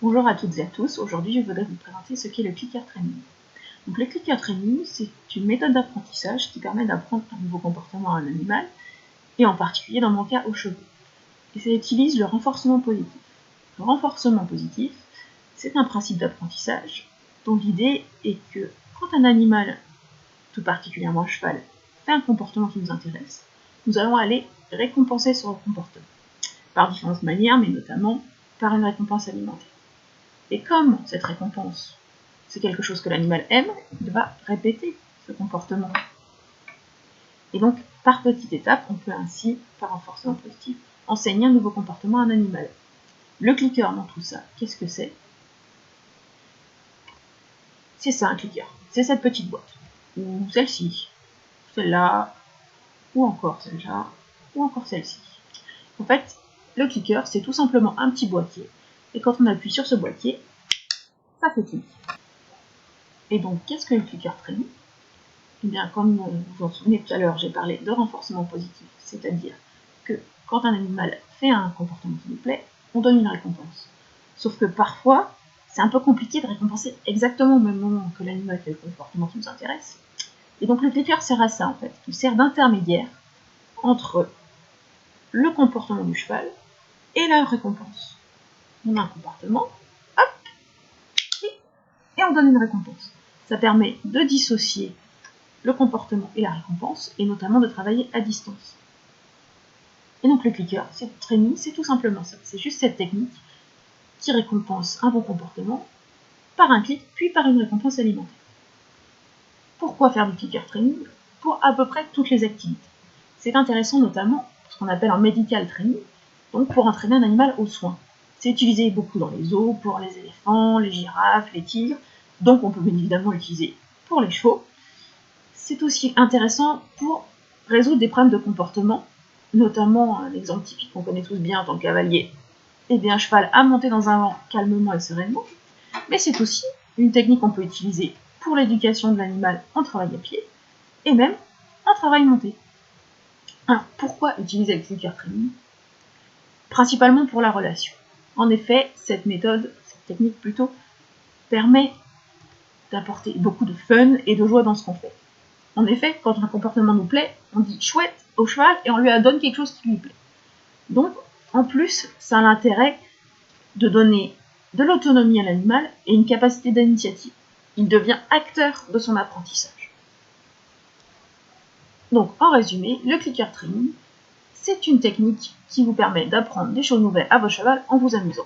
Bonjour à toutes et à tous, aujourd'hui je voudrais vous présenter ce qu'est le clicker training. Donc le clicker training, c'est une méthode d'apprentissage qui permet d'apprendre un nouveau comportement à un animal, et en particulier dans mon cas aux chevaux. Et ça utilise le renforcement positif. Le renforcement positif, c'est un principe d'apprentissage dont l'idée est que quand un animal, tout particulièrement un cheval, fait un comportement qui nous intéresse, nous allons aller récompenser ce comportement, par différentes manières, mais notamment par une récompense alimentaire. Et comme cette récompense, c'est quelque chose que l'animal aime, il va répéter ce comportement. Et donc, par petites étapes, on peut ainsi, par renforcement positif, enseigner un nouveau comportement à un animal. Le clicker dans tout ça, qu'est-ce que c'est? C'est ça un clicker, c'est cette petite boîte, ou celle-ci, celle-là, ou encore celle-là, ou encore celle-ci. En fait, le clicker, c'est tout simplement un petit boîtier, et quand on appuie sur ce boîtier, ça fait clic. Et donc, qu'est-ce que le clicker training? Eh bien, comme vous vous en souvenez tout à l'heure, j'ai parlé de renforcement positif, c'est-à-dire que quand un animal fait un comportement qui nous plaît, on donne une récompense. Sauf que parfois, c'est un peu compliqué de récompenser exactement au même moment que l'animal fait le comportement qui nous intéresse. Et donc le clicker sert à ça, en fait. Il sert d'intermédiaire entre le comportement du cheval et la récompense. On a un comportement, hop, et on donne une récompense. Ça permet de dissocier le comportement et la récompense, et notamment de travailler à distance. Et donc le clicker, c'est training, c'est tout simplement ça. C'est juste cette technique qui récompense un bon comportement par un clic, puis par une récompense alimentaire. Pourquoi faire du clicker training? Pour à peu près toutes les activités. C'est intéressant notamment ce qu'on appelle un medical training, donc pour entraîner un animal aux soins. C'est utilisé beaucoup dans les zoos, pour les éléphants, les girafes, les tigres, donc on peut bien évidemment l'utiliser pour les chevaux. C'est aussi intéressant pour résoudre des problèmes de comportement, notamment un exemple typique qu'on connaît tous bien en tant que cavalier, aider un cheval à monter dans un vent calmement et sereinement, mais c'est aussi une technique qu'on peut utiliser pour l'éducation de l'animal en travail à pied, et même en travail monté. Alors pourquoi utiliser le clicker training? Principalement pour la relation. En effet, cette méthode, cette technique plutôt, permet d'apporter beaucoup de fun et de joie dans ce qu'on fait. En effet, quand un comportement nous plaît, on dit chouette au cheval et on lui donne quelque chose qui lui plaît. Donc, en plus, ça a l'intérêt de donner de l'autonomie à l'animal et une capacité d'initiative. Il devient acteur de son apprentissage. Donc, en résumé, le clicker training, c'est une technique qui vous permet d'apprendre des choses nouvelles à votre cheval en vous amusant.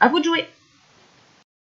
À vous de jouer!